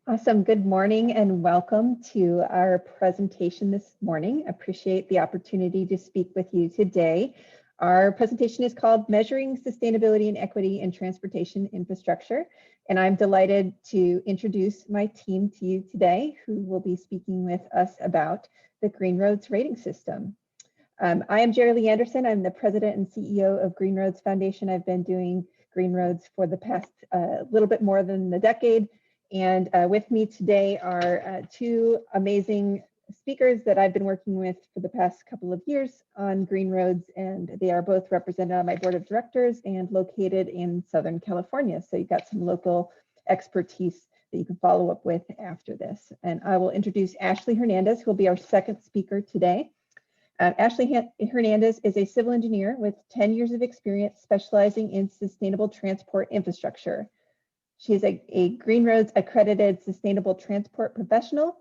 Awesome. Good morning and welcome to our presentation this morning. Appreciate the opportunity to speak with you today. Our presentation is called Measuring Sustainability and Equity in Transportation Infrastructure. And I'm delighted to introduce my team to you today, who will be speaking with us about the Green Roads rating system. I am Jeralee Anderson. I'm the president and CEO of Green Roads Foundation. I've been doing Green Roads for the past little bit more than a decade. And with me today are two amazing speakers that I've been working with for the past couple of years on Green Roads, and they are both represented on my board of directors and located in Southern California. So you've got some local expertise that you can follow up with after this. And I will introduce Ashley Hernandez, who will be our second speaker today. Ashley Hernandez is a civil engineer with 10 years of experience specializing in sustainable transport infrastructure. She is a Green Roads accredited sustainable transport professional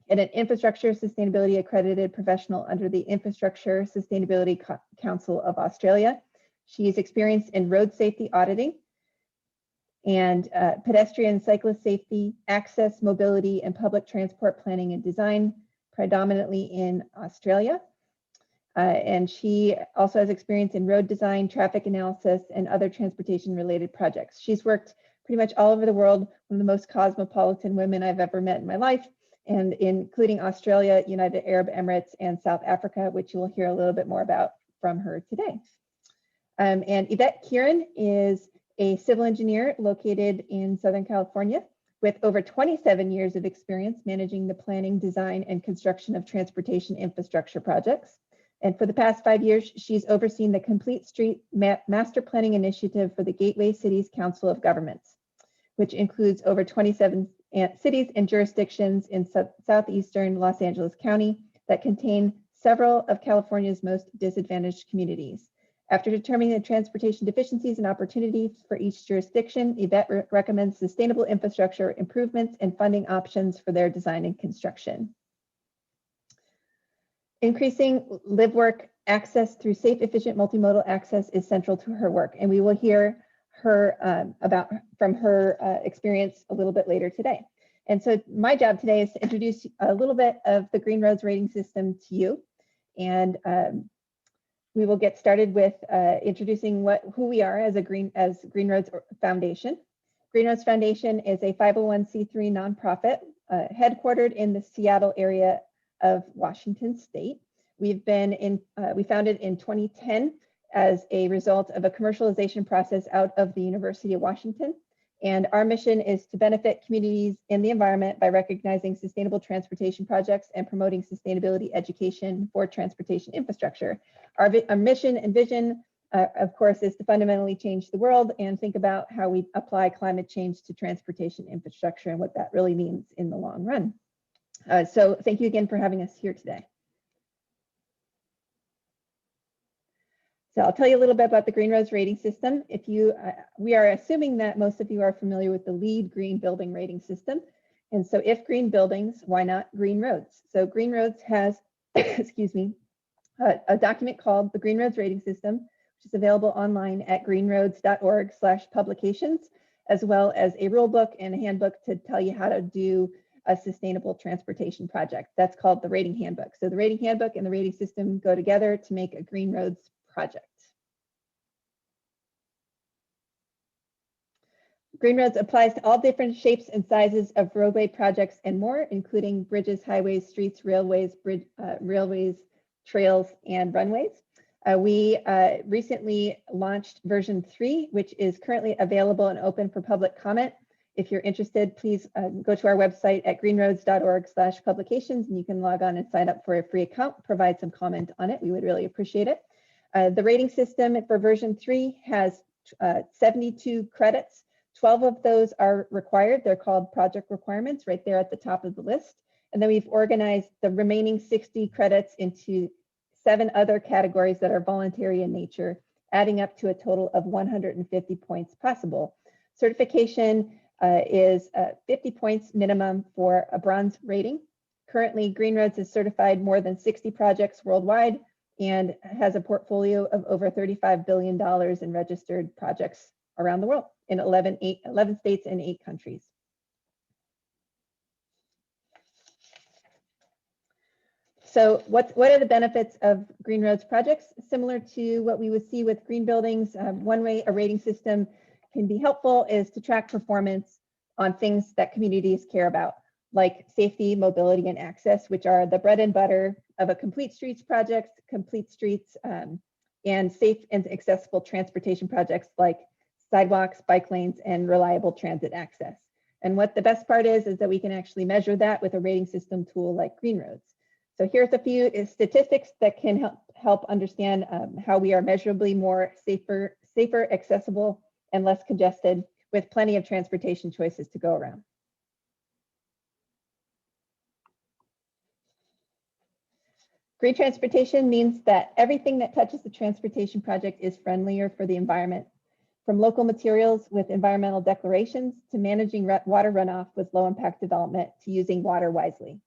and an infrastructure sustainability accredited professional under the Infrastructure Sustainability Council of Australia. She is experienced in road safety auditing and pedestrian cyclist safety, access, mobility, and public transport planning and design, predominantly in Australia. And she also has experience in road design, traffic analysis, and other transportation related projects. She's worked pretty much all over the world, one of the most cosmopolitan women I've ever met in my life, and including Australia, United Arab Emirates, and South Africa, which you will hear a little bit more about from her today. And Yvette Kirrin is a civil engineer located in Southern California with over 27 years of experience managing the planning, design, and construction of transportation infrastructure projects. And for the past 5 years, she's overseen the Complete Street Master Planning Initiative for the Gateway Cities Council of Governments, which includes over 27 cities and jurisdictions in southeastern Los Angeles County that contain several of California's most disadvantaged communities. After determining the transportation deficiencies and opportunities for each jurisdiction, Yvette recommends sustainable infrastructure improvements and funding options for their design and construction. Increasing live-work access through safe, efficient, multimodal access is central to her work, and we will hear her from her experience a little bit later today. And so my job today is to introduce a little bit of the Green Roads rating system to you, and we will get started with introducing who we are as Green Roads Foundation. Green Roads Foundation is a 501c3 nonprofit headquartered in the Seattle area of Washington State. We founded in 2010 as a result of a commercialization process out of the University of Washington. And our mission is to benefit communities and the environment by recognizing sustainable transportation projects and promoting sustainability education for transportation infrastructure. Our mission and vision, of course, is to fundamentally change the world and think about how we apply climate change to transportation infrastructure and what that really means in the long run. So thank you again for having us here today. So I'll tell you a little bit about the Green Roads rating system. We are assuming that most of you are familiar with the LEED green building rating system. And so if green buildings, why not green roads? So Green Roads has, excuse me, a document called the Green Roads rating system, which is available online at greenroads.org/publications, as well as a rule book and a handbook to tell you how to do a sustainable transportation project. That's called the rating handbook. So the rating handbook and the rating system go together to make a Green Roads project. Green Roads applies to all different shapes and sizes of roadway projects and more, including bridges, highways, streets, railways, trails, and runways. We recently launched version 3, which is currently available and open for public comment. If you're interested, please go to our website at greenroads.org/publications, and you can log on and sign up for a free account, provide some comment on it. We would really appreciate it. The rating system for version 3 has 72 credits. 12 of those are required. They're called project requirements right there at the top of the list. And then we've organized the remaining 60 credits into 7 other categories that are voluntary in nature, adding up to a total of 150 points possible. Certification is 50 points minimum for a bronze rating. Currently, Green Roads has certified more than 60 projects worldwide and has a portfolio of over $35 billion in registered projects around the world in 11 states and 8 countries. So what are the benefits of green roads projects? Similar to what we would see with green buildings, one way a rating system can be helpful is to track performance on things that communities care about, like safety, mobility, and access, which are the bread and butter of a complete streets project, complete streets, and safe and accessible transportation projects like sidewalks, bike lanes, and reliable transit access. And what the best part is that we can actually measure that with a rating system tool like Green Roads. So here's a few statistics that can help understand how we are measurably more safer, accessible, and less congested, with plenty of transportation choices to go around. Green transportation means that everything that touches the transportation project is friendlier for the environment, from local materials with environmental declarations to managing water runoff with low impact development to using water wisely.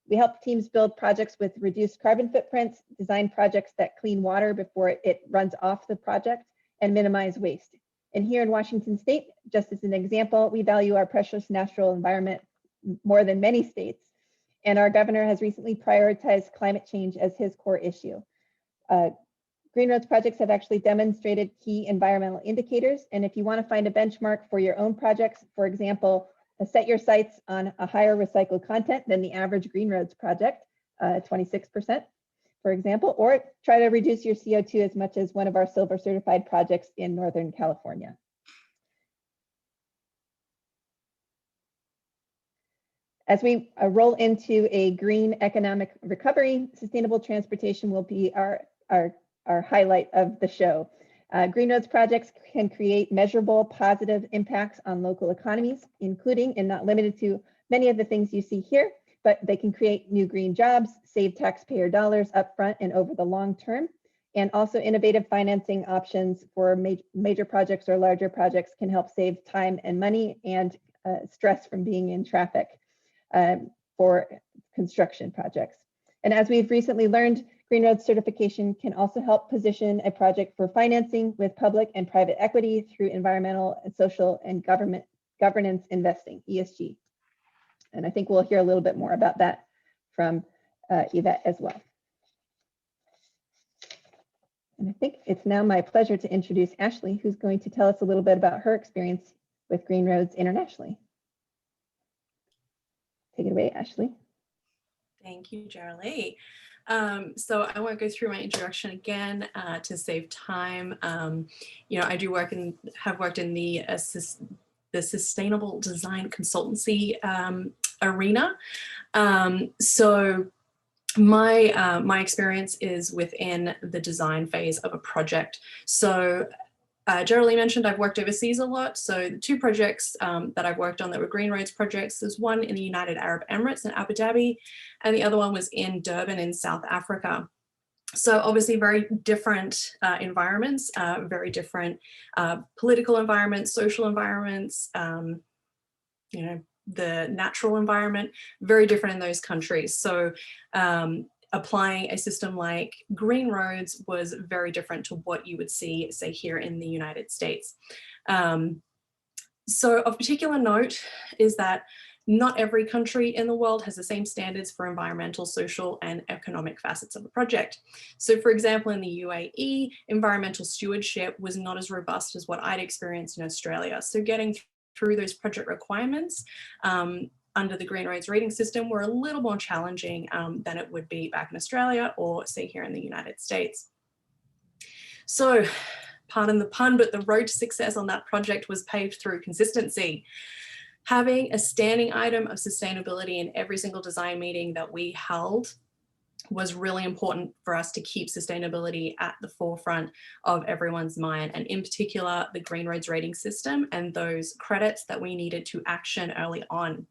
We help teams build projects with reduced carbon footprints, design projects that clean water before it runs off the project, and minimize waste. And here in Washington State, just as an example, we value our precious natural environment more than many states. And our governor has recently prioritized climate change as his core issue. Green Roads projects have actually demonstrated key environmental indicators. And if you want to find a benchmark for your own projects, for example, set your sights on a higher recycled content than the average Green Roads project, 26%, for example, or try to reduce your CO2 as much as one of our silver certified projects in Northern California. As we roll into a green economic recovery, sustainable transportation will be our highlight of the show. Green Roads projects can create measurable positive impacts on local economies, including and not limited to many of the things you see here, but they can create new green jobs, save taxpayer dollars upfront and over the long term, and also innovative financing options for major projects or larger projects can help save time and money and stress from being in traffic for construction projects. And as we've recently learned, Green Roads certification can also help position a project for financing with public and private equity through environmental and social and governance investing, ESG. And I think we'll hear a little bit more about that from Yvette as well. And I think it's now my pleasure to introduce Ashley, who's going to tell us a little bit about her experience with Green Roads internationally. Take it away, Ashley. Thank you, Jeralee. So I won't go through my introduction again to save time. You know, I do have worked in the sustainable design consultancy arena. So my experience is within the design phase of a project. So Jeralee mentioned I've worked overseas a lot. So the two projects that I've worked on that were Green Roads projects, there's one in the United Arab Emirates in Abu Dhabi, and the other one was in Durban in South Africa. So obviously very different environments, very different political environments, social environments, you know, the natural environment, very different in those countries. So applying a system like Green Roads was very different to what you would see, say, here in the United States. So of particular note is that not every country in the world has the same standards for environmental, social, and economic facets of a project. So for example, in the UAE, environmental stewardship was not as robust as what I'd experienced in Australia. So getting through those project requirements under the Green Roads rating system were a little more challenging than it would be back in Australia or say here in the United States. So, pardon the pun, but the road to success on that project was paved through consistency. Having a standing item of sustainability in every single design meeting that we held was really important for us to keep sustainability at the forefront of everyone's mind, and in particular, the Green Roads rating system and those credits that we needed to action early on.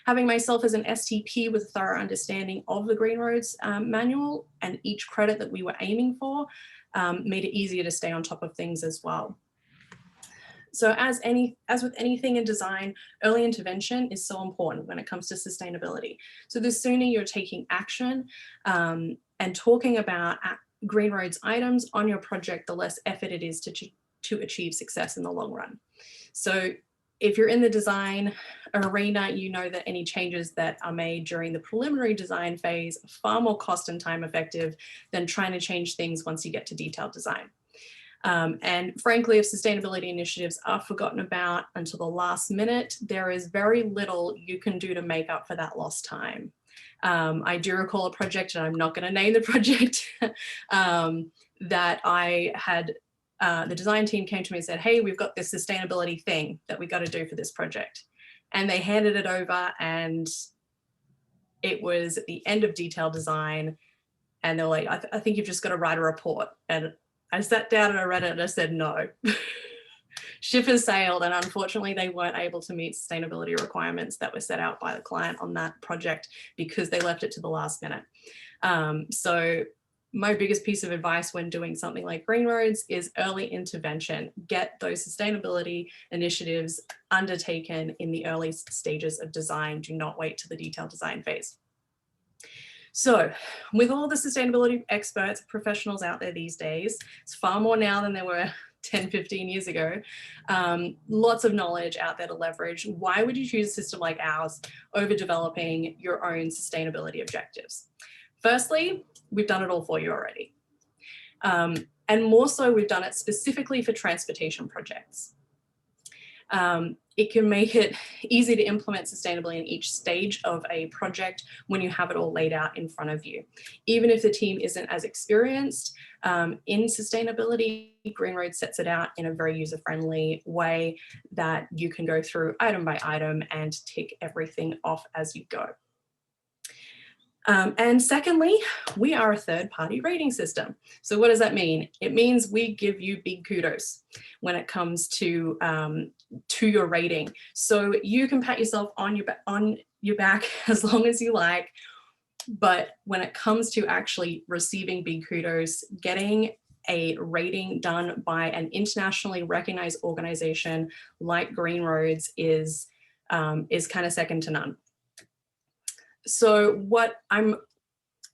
Having myself as an STP with a thorough understanding of the Green Roads manual and each credit that we were aiming for made it easier to stay on top of things as well. So as with anything in design, early intervention is so important when it comes to sustainability. So the sooner you're taking action and talking about Green Roads items on your project, the less effort it is to achieve success in the long run. So if you're in the design arena, you know that any changes that are made during the preliminary design phase are far more cost and time effective than trying to change things once you get to detailed design. And frankly, if sustainability initiatives are forgotten about until the last minute, there is very little you can do to make up for that lost time. I do recall a project, and I'm not going to name the project, that I had, the design team came to me and said, hey, we've got this sustainability thing that we got to do for this project. And they handed it over, and it was at the end of detailed design. And they're like, I think you've just got to write a report. And I sat down and I read it and I said, no. Ship has sailed, and unfortunately they weren't able to meet sustainability requirements that were set out by the client on that project because they left it to the last minute. So my biggest piece of advice when doing something like green roads is early intervention. Get those sustainability initiatives undertaken in the early stages of design. Do not wait to the detailed design phase. So with all the sustainability experts, professionals out there these days, it's far more now than there were 10, 15 years ago, lots of knowledge out there to leverage. Why would you choose a system like ours over developing your own sustainability objectives? Firstly, we've done it all for you already. And more so, we've done it specifically for transportation projects. It can make it easy to implement sustainably in each stage of a project when you have it all laid out in front of you. Even if the team isn't as experienced in sustainability, Green Road sets it out in a very user-friendly way that you can go through item by item and tick everything off as you go. And secondly, we are a third-party rating system. So what does that mean? It means we give you big kudos when it comes to your rating. So you can pat yourself on your back as long as you like, but when it comes to actually receiving big kudos, getting a rating done by an internationally recognized organization like Green Roads is kind of second to none. So I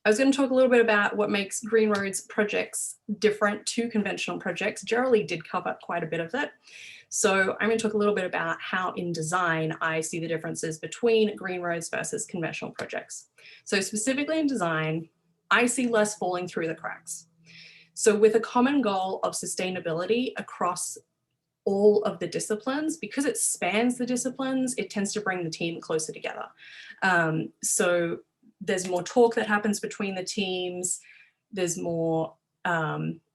was going to talk a little bit about what makes Green Roads projects different to conventional projects. Jeralee did cover quite a bit of it. So I'm going to talk a little bit about how in design I see the differences between Green Roads versus conventional projects. So specifically in design, I see less falling through the cracks. So with a common goal of sustainability across all of the disciplines, because it spans the disciplines, it tends to bring the team closer together. So there's more talk that happens between the teams. There's more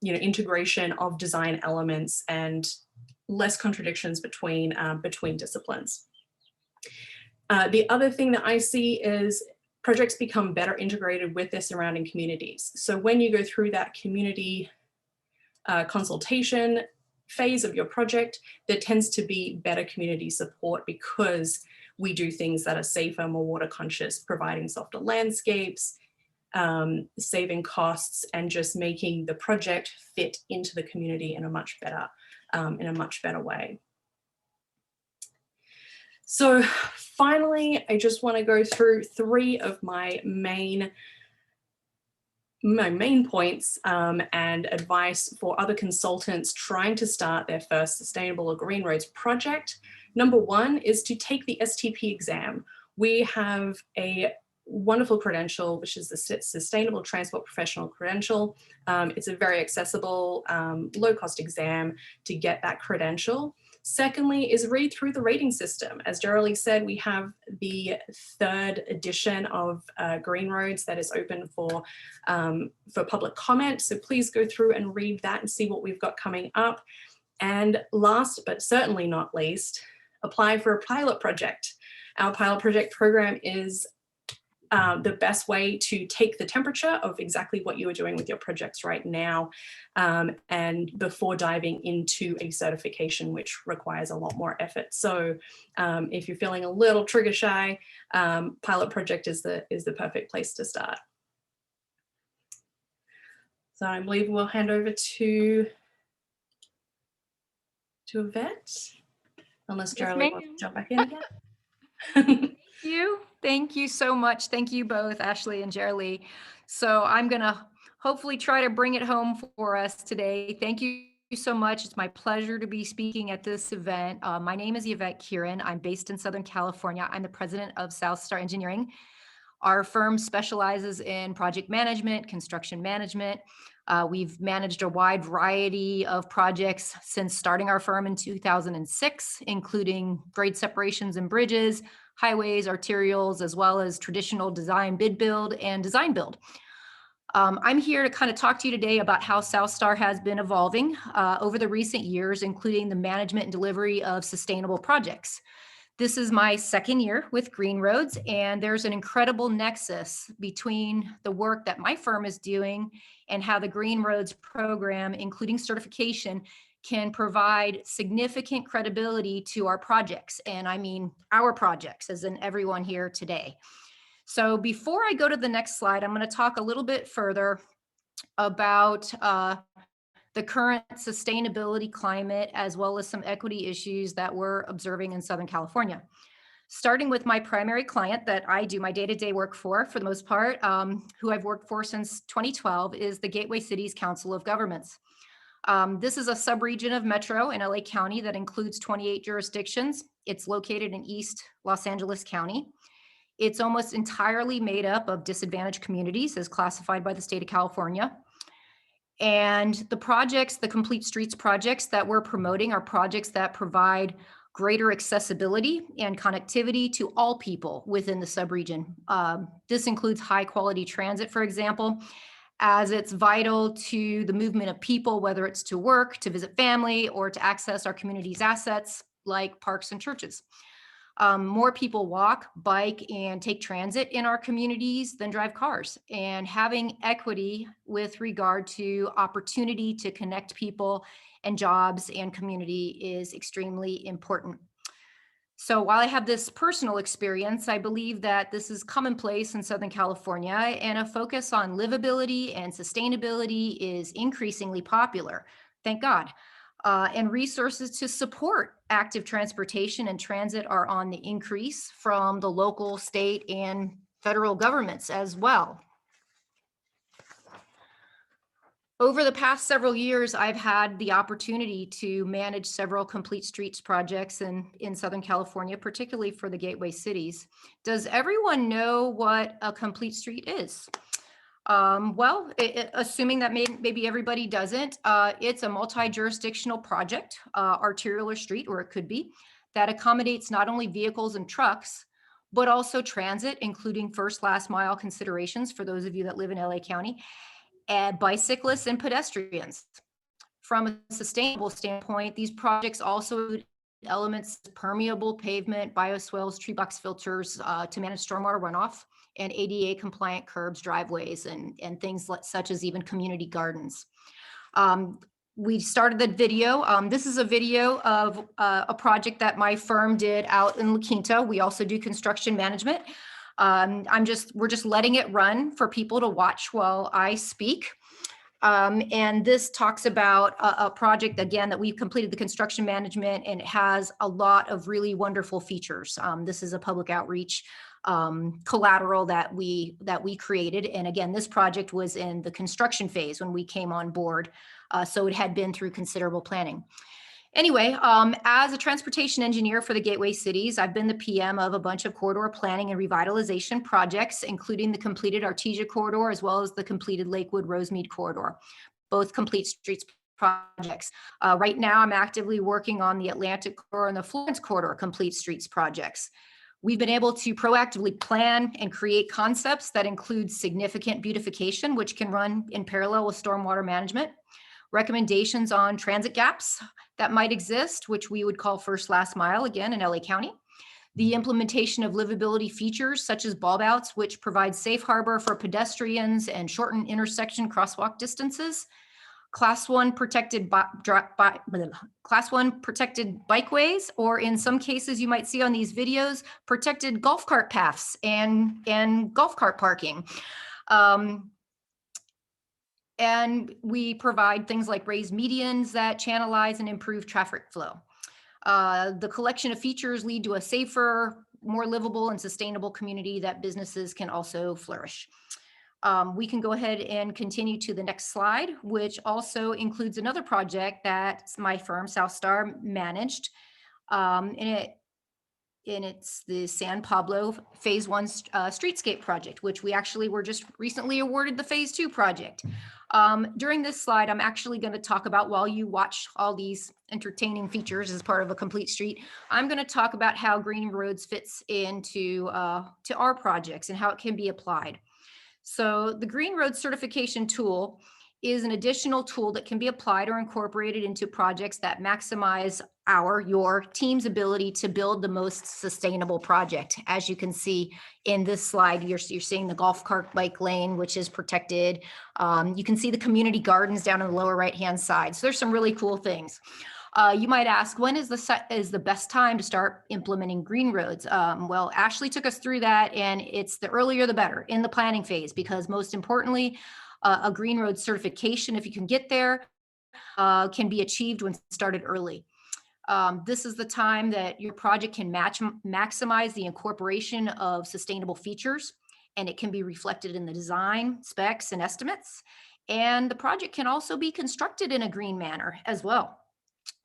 integration of design elements and less contradictions between disciplines. The other thing that I see is projects become better integrated with their surrounding communities. So when you go through that community consultation phase of your project, there tends to be better community support because we do things that are safer, more water conscious, providing softer landscapes, saving costs, and just making the project fit into the community in a much better way. So finally, I just want to go through three of my main points and advice for other consultants trying to start their first sustainable or Green Roads project. Number one is to take the STP exam. We have a wonderful credential, which is the Sustainable Transport Professional Credential. It's a very accessible, low-cost exam to get that credential. Secondly is read through the rating system. As Jeralee said, we have the 3rd edition of Green Roads that is open for public comment. So please go through and read that and see what we've got coming up. And last, but certainly not least, apply for a pilot project. Our pilot project program is the best way to take the temperature of exactly what you are doing with your projects right now, and before diving into a certification, which requires a lot more effort. So if you're feeling a little trigger shy, pilot project is the perfect place to start. So I believe we'll hand over to Yvette, unless Jeralee wants to jump back in again. Thank you so much. Thank you both, Ashley and Jeralee. So I'm going to hopefully try to bring it home for us today. Thank you so much. It's my pleasure to be speaking at this event. My name is Yvette Kirrin. I'm based in Southern California. I'm the president of South Star Engineering. Our firm specializes in project management, construction management. We've managed a wide variety of projects since starting our firm in 2006, including grade separations and bridges, highways, arterials, as well as traditional design bid build and design build. I'm here to kind of talk to you today about how South Star has been evolving over the recent years, including the management and delivery of sustainable projects. This is my second year with Green Roads, and there's an incredible nexus between the work that my firm is doing and how the Green Roads program, including certification, can provide significant credibility to our projects. And I mean our projects, as in everyone here today. So before I go to the next slide, I'm going to talk a little bit further about the current sustainability climate, as well as some equity issues that we're observing in Southern California. Starting with my primary client that I do my day-to-day work for the most part, who I've worked for since 2012, is the Gateway Cities Council of Governments. This is a subregion of Metro in LA County that includes 28 jurisdictions. It's located in East Los Angeles County. It's almost entirely made up of disadvantaged communities as classified by the state of California. And the projects, the Complete Streets projects that we're promoting are projects that provide greater accessibility and connectivity to all people within the subregion. This includes high quality transit, for example, as it's vital to the movement of people, whether it's to work, to visit family, or to access our community's assets like parks and churches. More people walk, bike, and take transit in our communities than drive cars. And having equity with regard to opportunity to connect people and jobs and community is extremely important. So while I have this personal experience, I believe that this is commonplace in Southern California, and a focus on livability and sustainability is increasingly popular. Thank God. And resources to support active transportation and transit are on the increase from the local, state, and federal governments as well. Over the past several years, I've had the opportunity to manage several Complete Streets projects in Southern California, particularly for the gateway cities. Does everyone know what a complete street is? Well, assuming that maybe everybody doesn't, it's a multi-jurisdictional project, arterial or street, or it could be, that accommodates not only vehicles and trucks, but also transit, including first, last mile considerations for those of you that live in LA County, and bicyclists and pedestrians. From a sustainable standpoint, these projects also include elements of permeable pavement, bioswales, tree box filters to manage stormwater runoff, and ADA compliant curbs, driveways, and things such as even community gardens. We started the video. This is a video of a project that my firm did out in La Quinta. We also do construction management. We're just letting it run for people to watch while I speak. And this talks about a project, again, that we've completed the construction management, and it has a lot of really wonderful features. This is a public outreach collateral that we created. And again, this project was in the construction phase when we came on board. So it had been through considerable planning. Anyway, as a transportation engineer for the Gateway Cities, I've been the PM of a bunch of corridor planning and revitalization projects, including the completed Artesia corridor, as well as the completed Lakewood-Rosemead corridor, both Complete Streets projects. Right now, I'm actively working on the Atlantic corridor and the Florence corridor Complete Streets projects. We've been able to proactively plan and create concepts that include significant beautification, which can run in parallel with stormwater management, recommendations on transit gaps that might exist, which we would call first, last mile, again, in LA County, the implementation of livability features such as bulb outs, which provide safe harbor for pedestrians and shorten intersection crosswalk distances, Class 1 protected bikeways, or in some cases you might see on these videos, protected golf cart paths and golf cart parking. And we provide things like raised medians that channelize and improve traffic flow. The collection of features lead to a safer, more livable and sustainable community that businesses can also flourish. We can go ahead and continue to the next slide, which also includes another project that my firm, Southstar, managed. And it's the San Pablo Phase 1 streetscape project, which we actually were just recently awarded the Phase 2 project. During this slide, I'm actually going to talk about, while you watch all these entertaining features as part of a complete street, I'm going to talk about how Green Roads fits into to our projects and how it can be applied. So the Green Road certification tool is an additional tool that can be applied or incorporated into projects that maximize your team's ability to build the most sustainable project. As you can see in this slide, you're seeing the golf cart bike lane, which is protected. You can see the community gardens down in the lower right-hand side. So there's some really cool things. You might ask, when is the best time to start implementing green roads? Well, Ashley took us through that, and it's the earlier the better in the planning phase, because most importantly, a green road certification, if you can get there, can be achieved when started early. This is the time that your project can maximize the incorporation of sustainable features, and it can be reflected in the design, specs, and estimates. And the project can also be constructed in a green manner as well.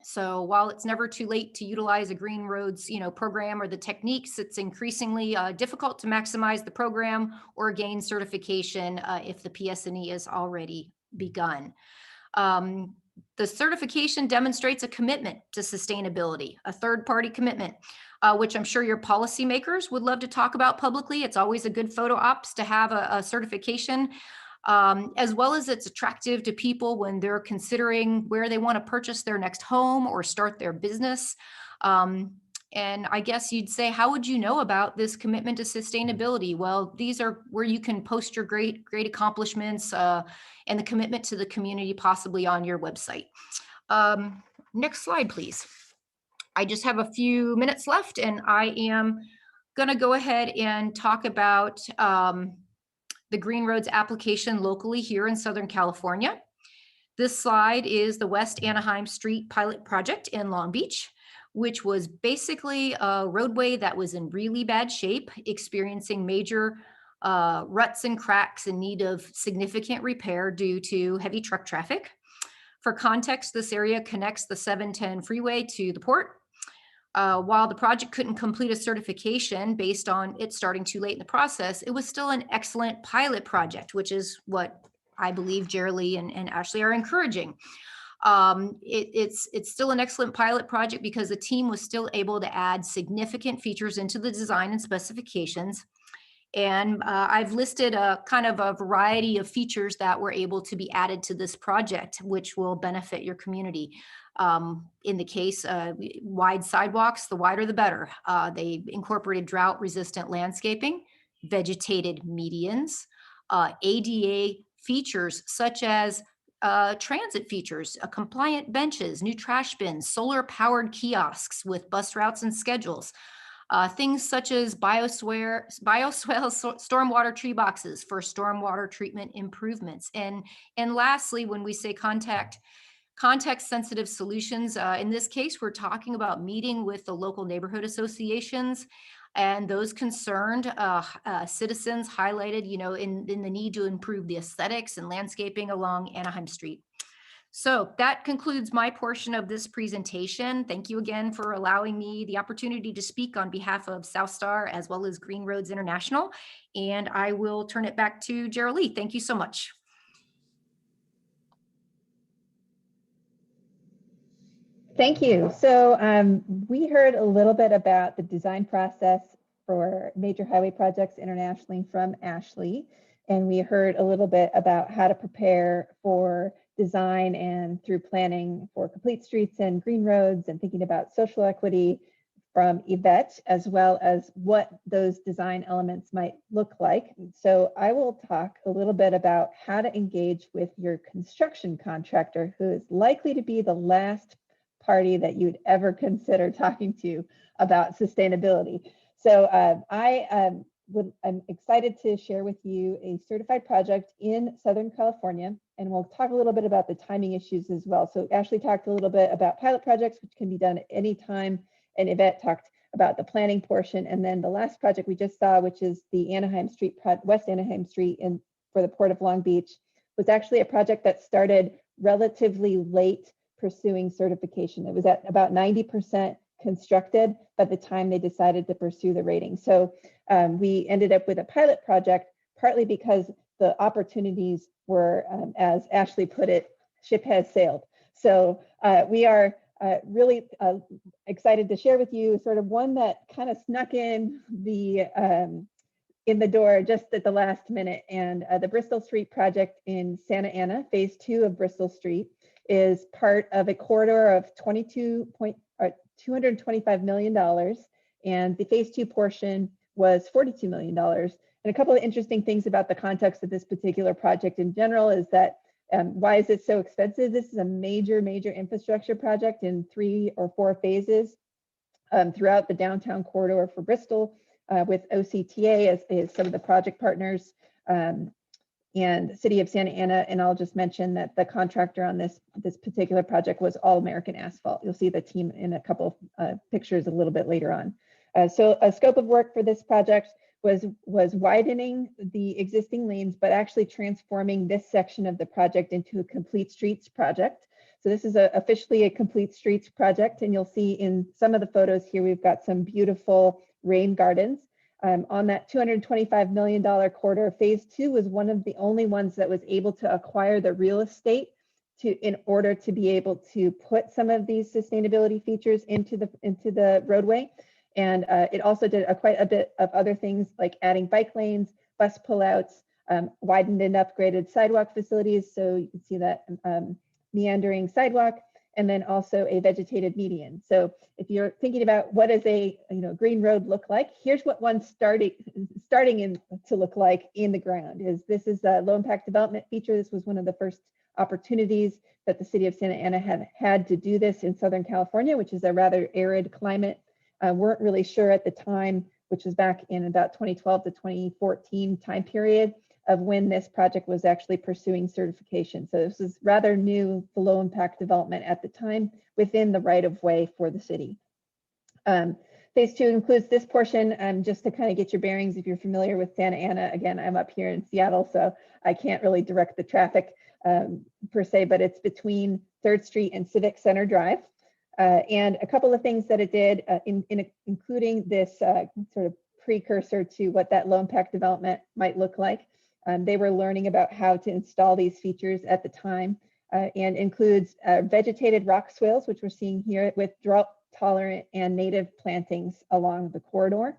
So while it's never too late to utilize a green roads, program or the techniques, it's increasingly difficult to maximize the program or gain certification if the PS&E is already begun. The certification demonstrates a commitment to sustainability, a third-party commitment, which I'm sure your policymakers would love to talk about publicly. It's always a good photo ops to have a certification. As well as it's attractive to people when they're considering where they want to purchase their next home or start their business. And I guess you'd say, how would you know about this commitment to sustainability? Well, these are where you can post your great accomplishments and the commitment to the community, possibly on your website. Next slide, please. I just have a few minutes left, and I am going to go ahead and talk about the Green Roads application locally here in Southern California. This slide is the West Anaheim Street pilot project in Long Beach, which was basically a roadway that was in really bad shape, experiencing major ruts and cracks in need of significant repair due to heavy truck traffic. For context, this area connects the 710 freeway to the port. While the project couldn't complete a certification based on it starting too late in the process, it was still an excellent pilot project, which is what I believe Jeralee and Ashley are encouraging. It's still an excellent pilot project because the team was still able to add significant features into the design and specifications. And I've listed a kind of a variety of features that were able to be added to this project, which will benefit your community. In the case, wide sidewalks, the wider the better. They incorporated drought-resistant landscaping, vegetated medians, ADA features such as transit features, compliant benches, new trash bins, solar-powered kiosks with bus routes and schedules, things such as bioswale stormwater tree boxes for stormwater treatment improvements. And lastly, when we say context-sensitive solutions. In this case, we're talking about meeting with the local neighborhood associations and those concerned citizens highlighted, in the need to improve the aesthetics and landscaping along Anaheim Street. So that concludes my portion of this presentation. Thank you again for allowing me the opportunity to speak on behalf of Southstar as well as Green Roads International. And I will turn it back to Jeralee. Thank you so much. Thank you. So we heard a little bit about the design process for major highway projects internationally from Ashley, and we heard a little bit about how to prepare for design and through planning for complete streets and green roads and thinking about social equity from Yvette, as well as what those design elements might look like. So I will talk a little bit about how to engage with your construction contractor, who is likely to be the last party that you'd ever consider talking to about sustainability. So I'm excited to share with you a certified project in Southern California, and we'll talk a little bit about the timing issues as well. So Ashley talked a little bit about pilot projects, which can be done at any time, and Yvette talked about the planning portion. And then the last project we just saw, which is the Anaheim Street, West Anaheim Street in for the Port of Long Beach, was actually a project that started relatively late pursuing certification. It was at about 90% constructed by the time they decided to pursue the rating. So we ended up with a pilot project, partly because the opportunities were, as Ashley put it, ship has sailed. So we are really excited to share with you sort of one that kind of snuck in the door just at the last minute. And the Bristol Street project in Santa Ana, phase 2 of Bristol Street, is part of a corridor of $225 million. And the phase 2 portion was $42 million. And a couple of interesting things about the context of this particular project in general is that why is it so expensive? This is a major infrastructure project in 3 or 4 phases throughout the downtown corridor for Bristol, with OCTA as some of the project partners, and the City of Santa Ana. And I'll just mention that the contractor on this particular project was All American Asphalt. You'll see the team in a couple of pictures a little bit later on. So a scope of work for this project was widening the existing lanes, but actually transforming this section of the project into a complete streets project. So this is officially a complete streets project, and you'll see in some of the photos here, we've got some beautiful rain gardens. On that $225 million corridor, phase 2 was one of the only ones that was able to acquire the real estate in order to be able to put some of these sustainability features into the roadway. And it also did quite a bit of other things like adding bike lanes, bus pullouts, widened and upgraded sidewalk facilities. So you can see that meandering sidewalk, and then also a vegetated median. So if you're thinking about what does a green road look like, here's what one's starting to look like in the ground. This is a low impact development feature. This was one of the first opportunities that the City of Santa Ana had to do this in Southern California, which is a rather arid climate. Weren't really sure at the time, which was back in about 2012 to 2014 time period, of when this project was actually pursuing certification. So this is rather new, the low impact development at the time within the right of way for the city. Phase 2 includes this portion, just to kind of get your bearings if you're familiar with Santa Ana. Again, I'm up here in Seattle, so I can't really direct the traffic per se, but it's between 3rd Street and Civic Center Drive. And a couple of things that it did, including this sort of precursor to what that low impact development might look like. They were learning about how to install these features at the time, and includes vegetated rock swales, which we're seeing here, with drought tolerant and native plantings along the corridor.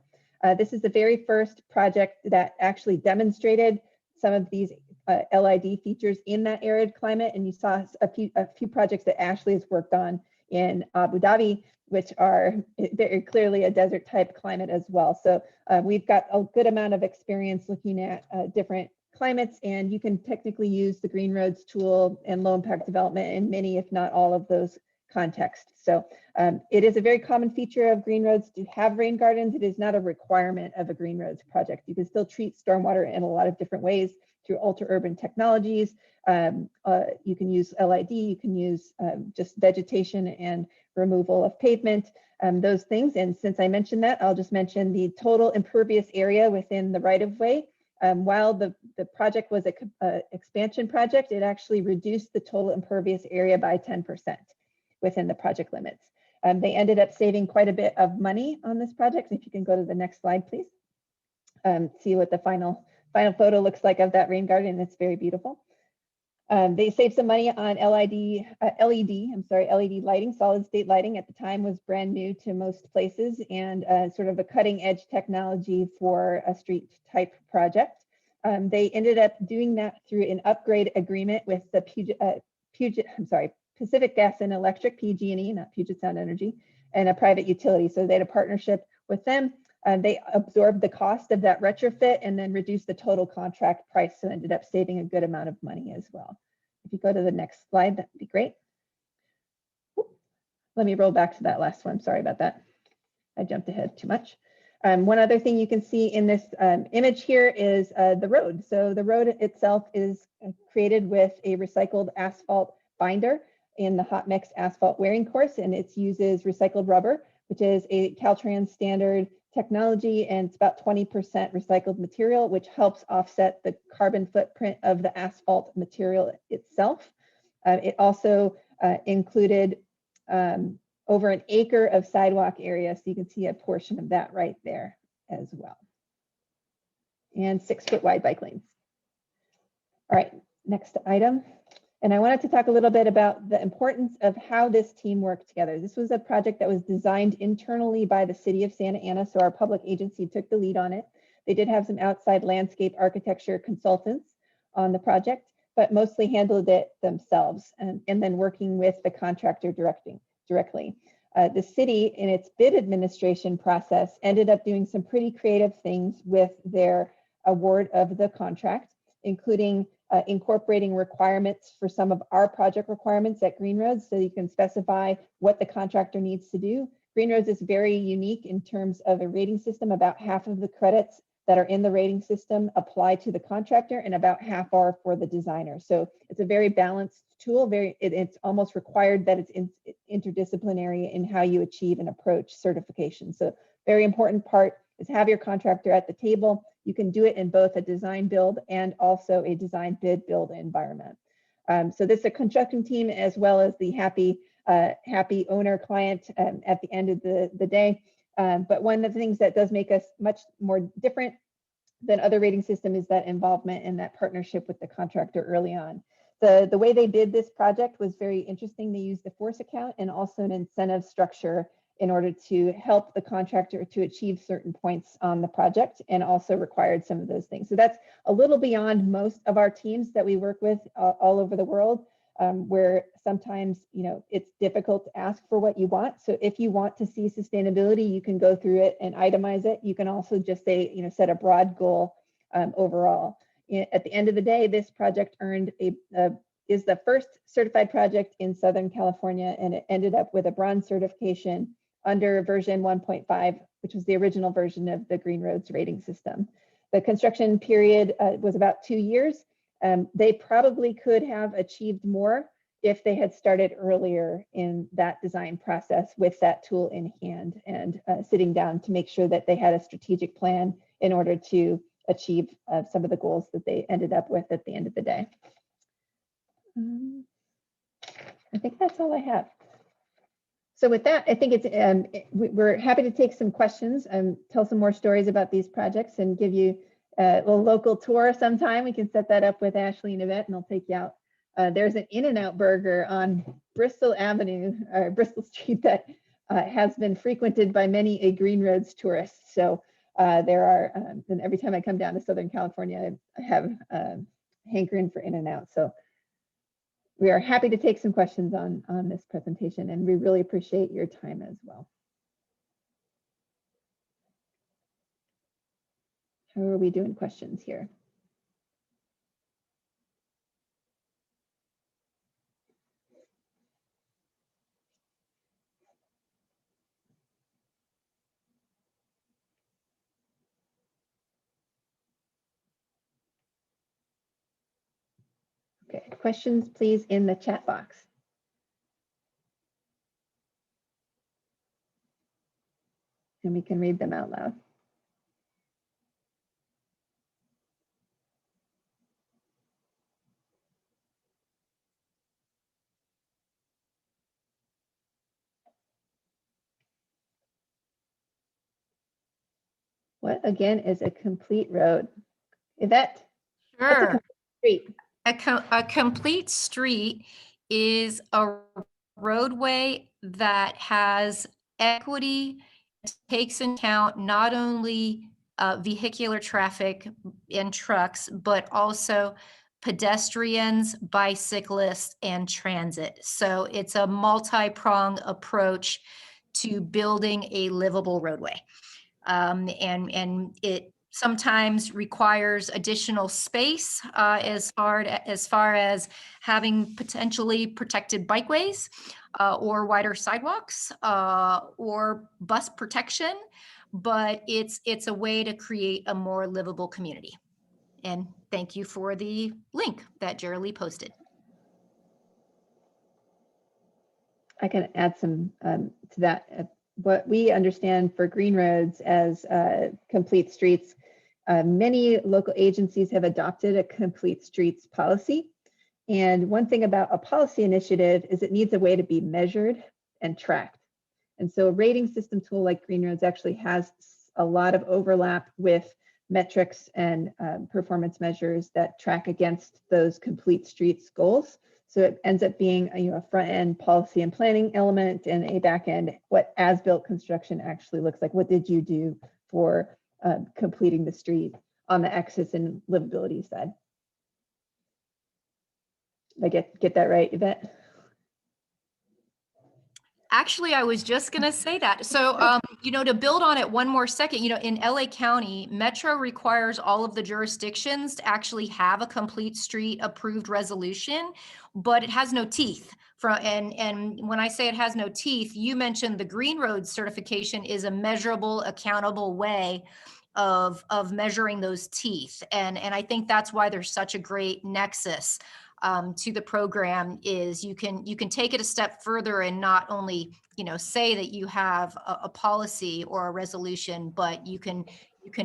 This is the very first project that actually demonstrated some of these LID features in that arid climate. And you saw a few projects that Ashley has worked on in Abu Dhabi, which are very clearly a desert type climate as well. So we've got a good amount of experience looking at different climates, and you can technically use the Green Roads tool and low impact development in many, if not all of those contexts. So it is a very common feature of Green Roads to have rain gardens. It is not a requirement of a Green Roads project. You can still treat stormwater in a lot of different ways through ultra urban technologies. You can use LID, you can use just vegetation and removal of pavement, those things. And since I mentioned that, I'll just mention the total impervious area within the right of way. While the project was an expansion project, it actually reduced the total impervious area by 10% within the project limits. They ended up saving quite a bit of money on this project. If you can go to the next slide, please. See what the final photo looks like of that rain garden. It's very beautiful. They saved some money on LED lighting. Solid state lighting at the time was brand new to most places, and sort of a cutting edge technology for a street type project. They ended up doing that through an upgrade agreement with the Pacific Gas and Electric, PG&E, not Puget Sound Energy, and a private utility. So they had a partnership with them. They absorbed the cost of that retrofit and then reduced the total contract price, so ended up saving a good amount of money as well. If you go to the next slide, that would be great. Let me roll back to that last one. Sorry about that. I jumped ahead too much. One other thing you can see in this image here is the road. So the road itself is created with a recycled asphalt binder in the hot mix asphalt wearing course, and it uses recycled rubber, which is a Caltrans standard technology, and it's about 20% recycled material, which helps offset the carbon footprint of the asphalt material itself. It also included over an acre of sidewalk area, so you can see a portion of that right there as well. And 6-foot wide bike lanes. All right, next item. And I wanted to talk a little bit about the importance of how this team worked together. This was a project that was designed internally by the city of Santa Ana, so our public agency took the lead on it. They did have some outside landscape architecture consultants on the project, but mostly handled it themselves and then working with the contractor directly. The city, in its bid administration process, ended up doing some pretty creative things with their award of the contract, including incorporating requirements for some of our project requirements at Green Roads, so you can specify what the contractor needs to do. Green Roads is very unique in terms of a rating system. About half of the credits that are in the rating system apply to the contractor, and about half are for the designer. So it's a very balanced tool. It's almost required that it's interdisciplinary in how you achieve and approach certification. So very important part is have your contractor at the table. You can do it in both a design build and also a design bid build environment. So this is a construction team as well as the happy owner client at the end of the day. But one of the things that does make us much more different than other rating systems is that involvement and that partnership with the contractor early on. The way they did this project was very interesting. They used the force account and also an incentive structure in order to help the contractor to achieve certain points on the project, and also required some of those things. So that's a little beyond most of our teams that we work with all over the world, where sometimes, it's difficult to ask for what you want. So if you want to see sustainability, you can go through it and itemize it. You can also just say, set a broad goal overall. At the end of the day, this project is the first certified project in Southern California, and it ended up with a bronze certification under version 1.5, which was the original version of the Green Roads rating system. The construction period was about 2 years. They probably could have achieved more if they had started earlier in that design process with that tool in hand and sitting down to make sure that they had a strategic plan in order to achieve some of the goals that they ended up with at the end of the day. I think that's all I have. So with that, I think we're happy to take some questions and tell some more stories about these projects and give you a little local tour sometime. We can set that up with Ashley and Yvette, and I'll take you out. There's an In-N-Out Burger on Bristol Avenue, or Bristol Street, that has been frequented by many a Green Roads tourists. So there are, and every time I come down to Southern California, I have hankering for In-N-Out. So we are happy to take some questions on this presentation, and we really appreciate your time as well. How are we doing questions here? Okay, questions please in the chat box. And we can read them out loud. What again is a complete road? Yvette? Sure. Street. A complete street is a roadway that has equity, takes into account not only vehicular traffic and trucks, but also pedestrians, bicyclists, and transit. So it's a multi-pronged approach to building a livable roadway. And it sometimes requires additional space as far as having potentially protected bikeways or wider sidewalks or bus protection, but it's a way to create a more livable community. And thank you for the link that Jeralee posted. I can add some to that. what we understand for green roads as complete streets, many local agencies have adopted a complete streets policy. And one thing about a policy initiative is it needs a way to be measured and tracked. And so a rating system tool like Green Roads actually has a lot of overlap with metrics and performance measures that track against those complete streets goals. So it ends up being a front end policy and planning element and a back end, what as-built construction actually looks like. What did you do for completing the street on the access and livability side? Did I get that right, Yvette? Actually, I was just going to say that. So, to build on it one more second, in LA County, Metro requires all of the jurisdictions to actually have a complete street approved resolution, but it has no teeth. And when I say it has no teeth, you mentioned the Green Road certification is a measurable, accountable way of measuring those teeth. And I think that's why there's such a great nexus to the program. Is you can take it a step further and not only say that you have a policy or a resolution, but you can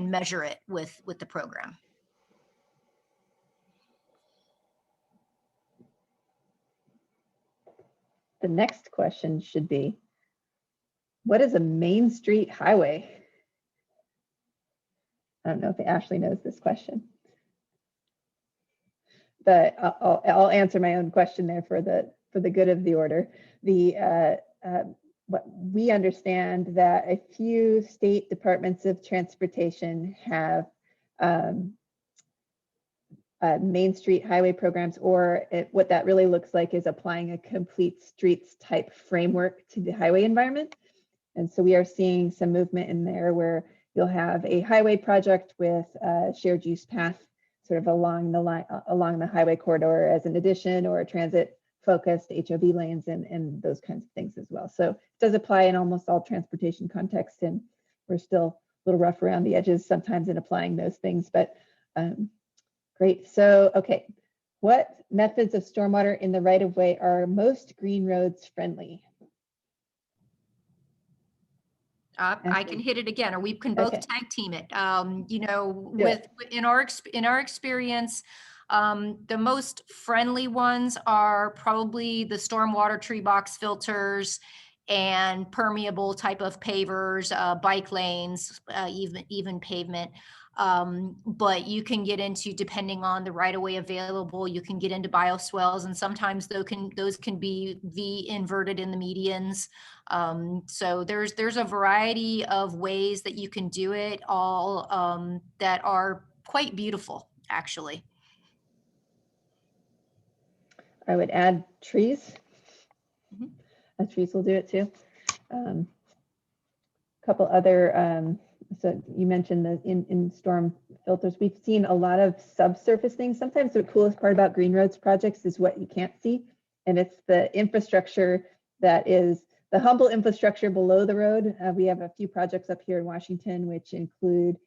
measure it with the program. The next question should be, what is a main street highway? I don't know if Ashley knows this question, but I'll answer my own question there for the good of the order. What we understand that a few state departments of transportation have main street highway programs, or what that really looks like is applying a complete streets type framework to the highway environment. And so we are seeing some movement in there where you'll have a highway project with a shared use path sort of along the highway corridor as an addition, or a transit focused HOV lanes and those kinds of things as well. So it does apply in almost all transportation contexts, and we're still a little rough around the edges sometimes in applying those things, but great. So, okay, what methods of stormwater in the right of way are most green roads friendly? I can hit it again, or we can both tag team it. In our experience, the most friendly ones are probably the stormwater tree box filters and permeable type of pavers, bike lanes, even pavement. But you can get into, depending on the right of way available, you can get into bioswales, and sometimes those can be V inverted in the medians. So there's a variety of ways that you can do it, all that are quite beautiful, actually. I would add trees. Trees will do it too. A couple other, so you mentioned the in storm filters. We've seen a lot of subsurface things. Sometimes the coolest part about green roads projects is what you can't see, and it's the infrastructure that is the humble infrastructure below the road. We have a few projects up here in Washington which include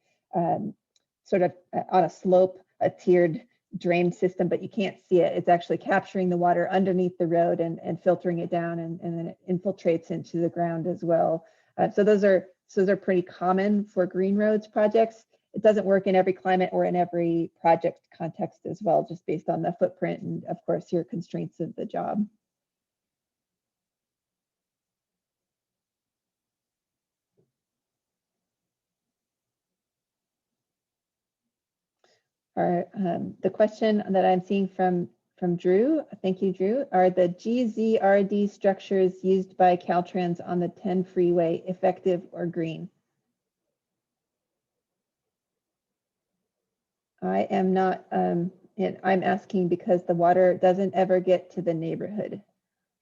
sort of on a slope, a tiered drain system, but you can't see it. It's actually capturing the water underneath the road and filtering it down, and then it infiltrates into the ground as well. So those are pretty common for green roads projects. It doesn't work in every climate or in every project context as well, just based on the footprint and of course your constraints of the job. The question that I'm seeing from Drew, thank you, Drew, are the GZRD structures used by Caltrans on the 10 freeway effective or green? I am not, I'm asking because the water doesn't ever get to the neighborhood.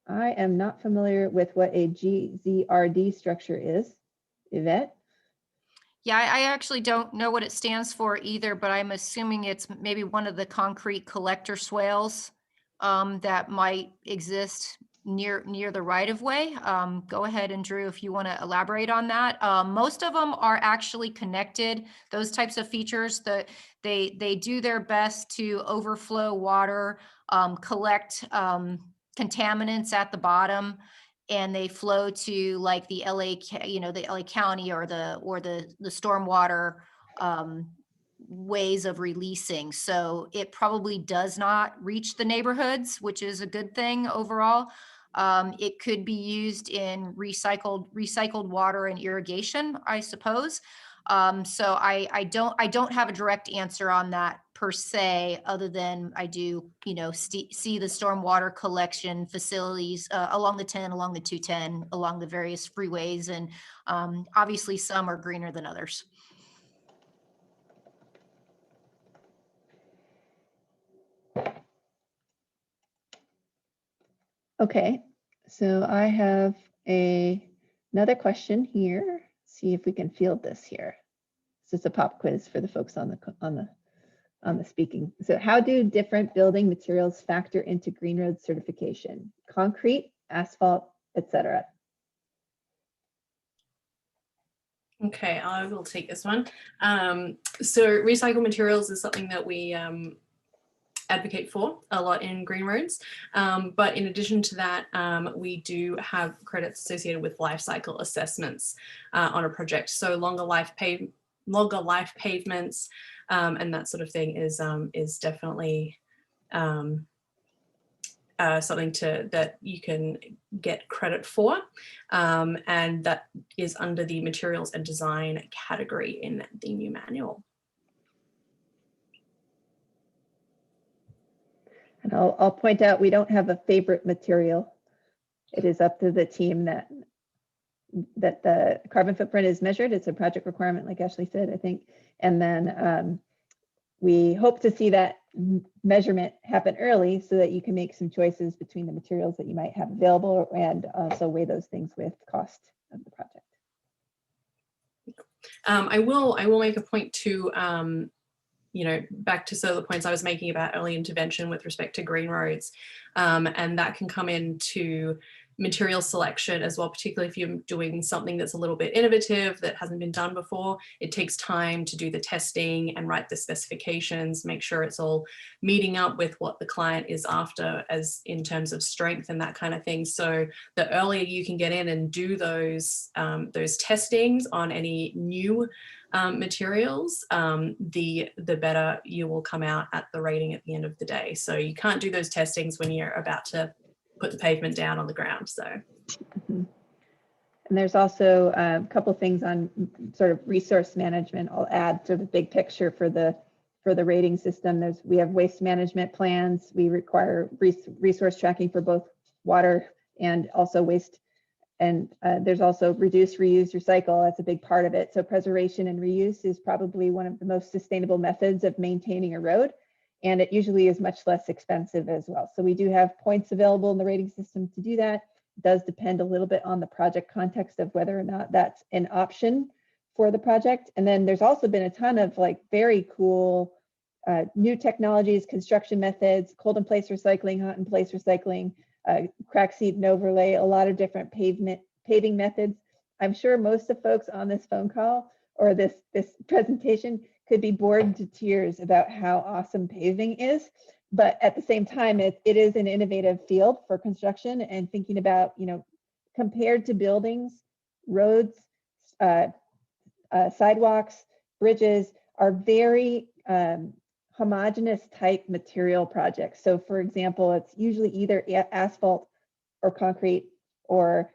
I am not familiar with what a GZRD structure is. Yvette? Yeah, I actually don't know what it stands for either, but I'm assuming it's maybe one of the concrete collector swales that might exist near the right of way. Go ahead, and Drew, if you want to elaborate on that. Most of them are actually connected. Those types of features, they do their best to overflow water, collect contaminants at the bottom, and they flow to like the LA, the LA County or the stormwater ways of releasing. So it probably does not reach the neighborhoods, which is a good thing overall. It could be used in recycled water and irrigation, I suppose. So I don't have a direct answer on that per se, other than I do, see the stormwater collection facilities along the 10, along the 210, along the various freeways, and obviously some are greener than others. Okay, so I have another question here. See if we can field this here. This is a pop quiz for the folks on the speaking. So how do different building materials factor into Green Road certification? Concrete, asphalt, etc. Okay, I will take this one. So recycled materials is something that we advocate for a lot in Green Roads. But in addition to that, we do have credits associated with life cycle assessments on a project. So longer life pavements and that sort of thing is definitely something that you can get credit for, and that is under the materials and design category in the new manual. And I'll point out, we don't have a favorite material. It is up to the team that the carbon footprint is measured. It's a project requirement, like Ashley said, I think. And then we hope to see that measurement happen early so that you can make some choices between the materials that you might have available, and also weigh those things with cost of the project. I will make a point to back to some of the points I was making about early intervention with respect to green roads, and that can come into material selection as well, particularly if you're doing something that's a little bit innovative that hasn't been done before. It takes time to do the testing and write the specifications, make sure it's all meeting up with what the client is after as in terms of strength and that kind of thing. So the earlier you can get in and do those testings on any new materials, the better you will come out at the rating at the end of the day. So you can't do those testings when you're about to put the pavement down on the ground. So, And there's also a couple things on sort of resource management. I'll add to the big picture for the rating system. We have waste management plans. We require resource tracking for both water and also waste. And there's also reduce, reuse, recycle. That's a big part of it. So preservation and reuse is probably one of the most sustainable methods of maintaining a road. And it usually is much less expensive as well. So we do have points available in the rating system to do that. It does depend a little bit on the project context of whether or not that's an option for the project. And then there's also been a ton of like very cool new technologies, construction methods, cold in place recycling, hot in place recycling, crack seed and overlay, a lot of different paving methods. I'm sure most of folks on this phone call or this presentation could be bored to tears about how awesome paving is. But at the same time, it is an innovative field for construction, and thinking about, compared to buildings, roads, sidewalks, bridges are very homogeneous type material projects. So for example, it's usually either asphalt or concrete, or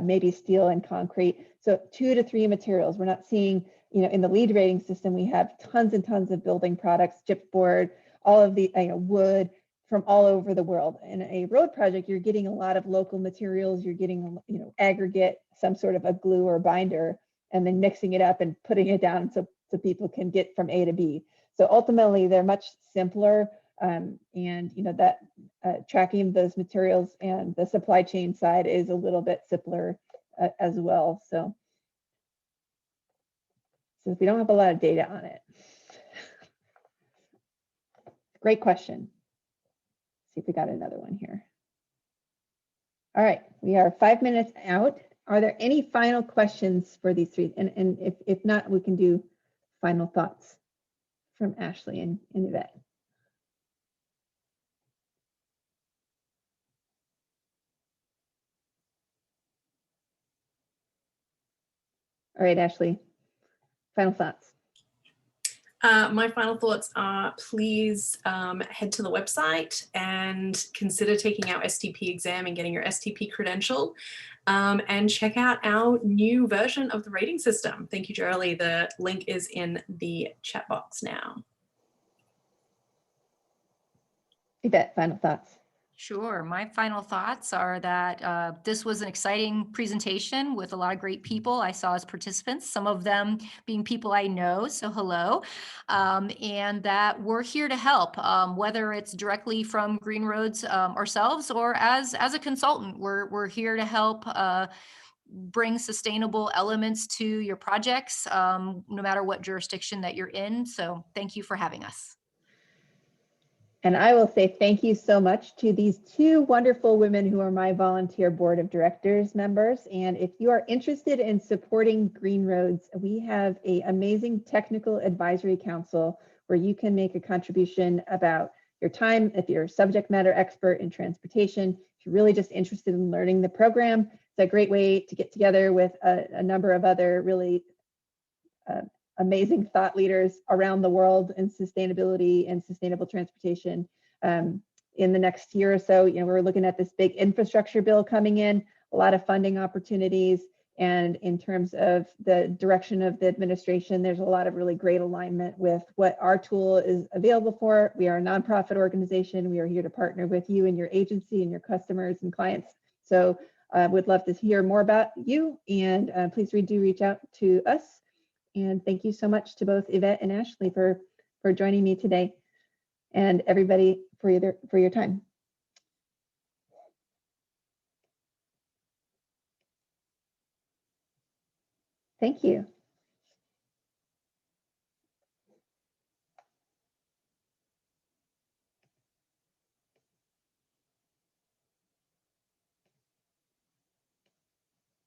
maybe steel and concrete. So 2 to 3 materials. We're not seeing, in the LEED rating system, we have tons and tons of building products, chipboard, all of the wood from all over the world. In a road project, you're getting a lot of local materials. You're getting, aggregate, some sort of a glue or binder, and then mixing it up and putting it down so people can get from A to B. So ultimately, they're much simpler, and that tracking those materials and the supply chain side is a little bit simpler as well. So if we don't have a lot of data on it. Great question. See if we got another one here. All right, we are 5 minutes out. Are there any final questions for these three? And if not, we can do final thoughts from Ashley and Yvette. All right, Ashley, final thoughts. My final thoughts are please head to the website and consider taking our STP exam and getting your STP credential, and check out our new version of the rating system. Thank you, Jeralee. The link is in the chat box now. Yvette, final thoughts. Sure. My final thoughts are that this was an exciting presentation with a lot of great people I saw as participants, some of them being people I know, so hello, and that we're here to help, whether it's directly from Green Roads ourselves or as a consultant. We're here to help bring sustainable elements to your projects, no matter what jurisdiction that you're in. So thank you for having us. And I will say thank you so much to these two wonderful women who are my volunteer board of directors members. And if you are interested in supporting Green Roads, we have an amazing technical advisory council where you can make a contribution about your time. If you're a subject matter expert in transportation, if you're really just interested in learning the program, it's a great way to get together with a number of other really amazing thought leaders around the world in sustainability and sustainable transportation. In the next year or so, we're looking at this big infrastructure bill coming in, a lot of funding opportunities. And in terms of the direction of the administration, there's a lot of really great alignment with what our tool is available for. We are a nonprofit organization. We are here to partner with you and your agency and your customers and clients. So would love to hear more about you, and please do reach out to us. And thank you so much to both Yvette and Ashley for joining me today, and everybody for your time. Thank you.